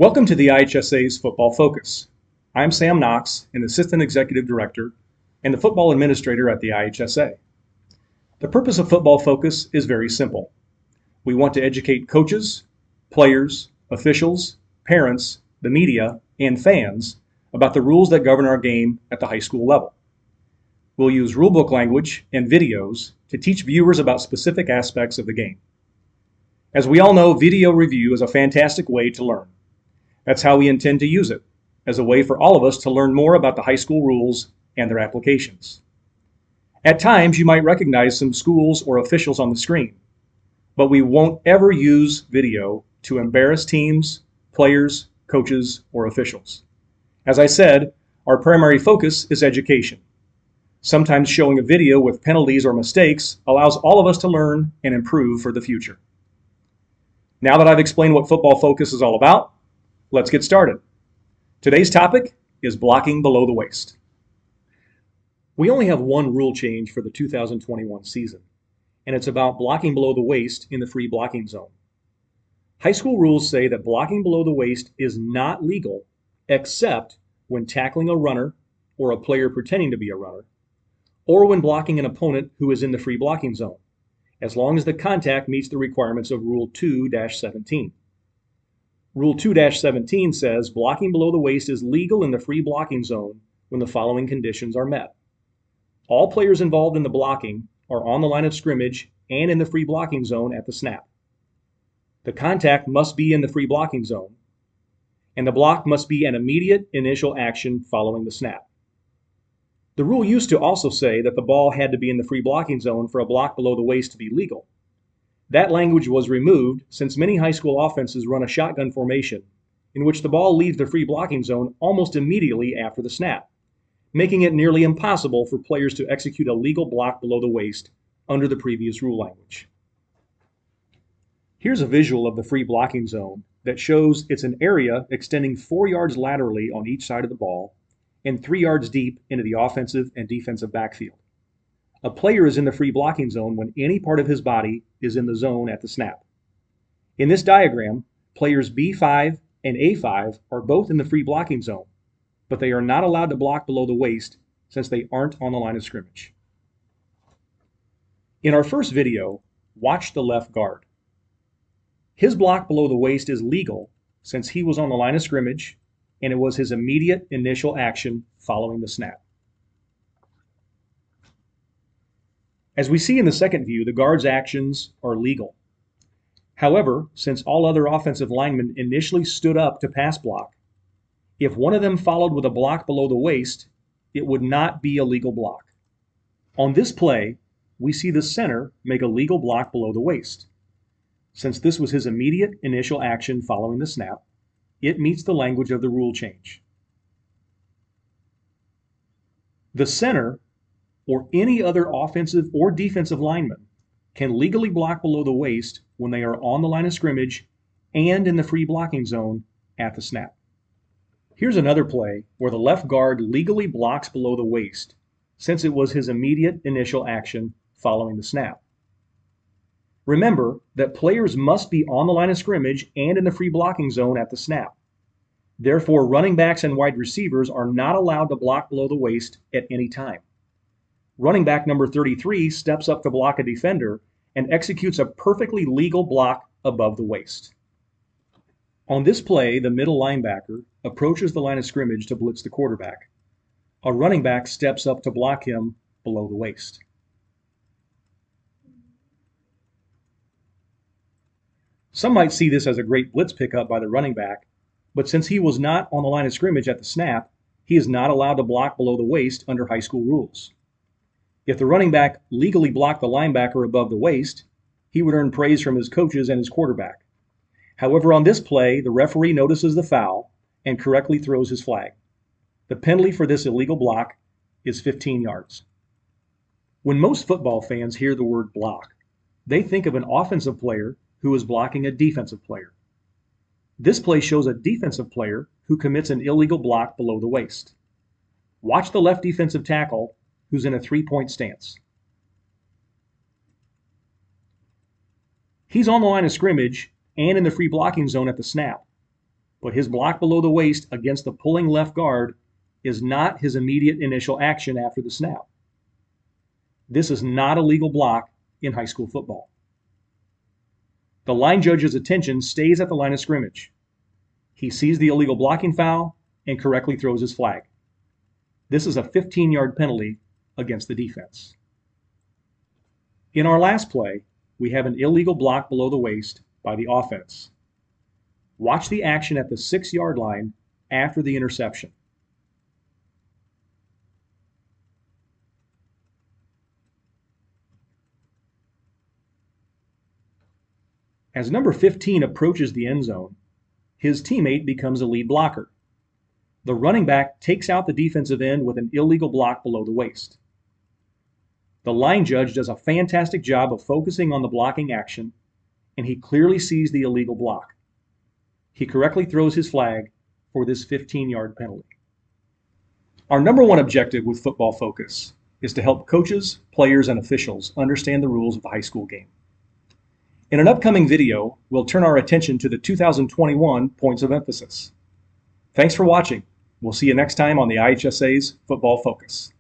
Welcome to the IHSA's Football Focus. I'm Sam Knox, an Assistant Executive Director and the Football Administrator at the IHSA. The purpose of Football Focus is very simple. We want to educate coaches, players, officials, parents, the media, and fans about the rules that govern our game at the high school level. We'll use rulebook language and videos to teach viewers about specific aspects of the game. As we all know, video review is a fantastic way to learn. That's how we intend to use it, as a way for all of us to learn more about the high school rules and their applications. At times, you might recognize some schools or officials on the screen, but we won't ever use video to embarrass teams, players, coaches, or officials. As I said, our primary focus is education. Sometimes showing a video with penalties or mistakes allows all of us to learn and improve for the future. Now that I've explained what Football Focus is all about, let's get started. Today's topic is blocking below the waist. We only have one rule change for the 2021 season, and it's about blocking below the waist in the free blocking zone. High school rules say that blocking below the waist is not legal except when tackling a runner or a player pretending to be a runner, or when blocking an opponent who is in the free blocking zone, as long as the contact meets the requirements of Rule 2-17. Rule 2-17 says blocking below the waist is legal in the free blocking zone when the following conditions are met. All players involved in the blocking are on the line of scrimmage and in the free blocking zone at the snap. The contact must be in the free blocking zone, and the block must be an immediate initial action following the snap. The rule used to also say that the ball had to be in the free blocking zone for a block below the waist to be legal. That language was removed since many high school offenses run a shotgun formation in which the ball leaves the free blocking zone almost immediately after the snap, making it nearly impossible for players to execute a legal block below the waist under the previous rule language. Here's a visual of the free blocking zone that shows it's an area extending 4 yards laterally on each side of the ball and 3 yards deep into the offensive and defensive backfield. A player is in the free blocking zone when any part of his body is in the zone at the snap. In this diagram, players B5 and A5 are both in the free blocking zone, but they are not allowed to block below the waist since they aren't on the line of scrimmage. In our first video, watch the left guard. His block below the waist is legal since he was on the line of scrimmage and it was his immediate initial action following the snap. As we see in the second view, the guard's actions are legal. However, since all other offensive linemen initially stood up to pass block, if one of them followed with a block below the waist, it would not be a legal block. On this play, we see the center make a legal block below the waist. Since this was his immediate initial action following the snap, it meets the language of the rule change. The center or any other offensive or defensive lineman can legally block below the waist when they are on the line of scrimmage and in the free blocking zone at the snap. Here's another play where the left guard legally blocks below the waist since it was his immediate initial action following the snap. Remember that players must be on the line of scrimmage and in the free blocking zone at the snap. Therefore, running backs and wide receivers are not allowed to block below the waist at any time. Running back number 33 steps up to block a defender and executes a perfectly legal block above the waist. On this play, the middle linebacker approaches the line of scrimmage to blitz the quarterback. A running back steps up to block him below the waist. Some might see this as a great blitz pickup by the running back, but since he was not on the line of scrimmage at the snap, he is not allowed to block below the waist under high school rules. If the running back legally blocked the linebacker above the waist, he would earn praise from his coaches and his quarterback. However, on this play, the referee notices the foul and correctly throws his flag. The penalty for this illegal block is 15 yards. When most football fans hear the word block, they think of an offensive player who is blocking a defensive player. This play shows a defensive player who commits an illegal block below the waist. Watch the left defensive tackle who's in a three-point stance. He's on the line of scrimmage and in the free blocking zone at the snap. but his block below the waist against the pulling left guard is not his immediate initial action after the snap. This is not a legal block in high school football. The line judge's attention stays at the line of scrimmage. He sees the illegal blocking foul and correctly throws his flag. This is a 15-yard penalty against the defense. In our last play, we have an illegal block below the waist by the offense. Watch the action at the 6-yard line after the interception. As number 15 approaches the end zone, his teammate becomes a lead blocker. The running back takes out the defensive end with an illegal block below the waist. The line judge does a fantastic job of focusing on the blocking action, and he clearly sees the illegal block. He correctly throws his flag for this 15-yard penalty. Our number one objective with Football Focus is to help coaches, players, and officials understand the rules of the high school game. In an upcoming video, we'll turn our attention to the 2021 points of emphasis. Thanks for watching. We'll see you next time on the IHSA's Football Focus.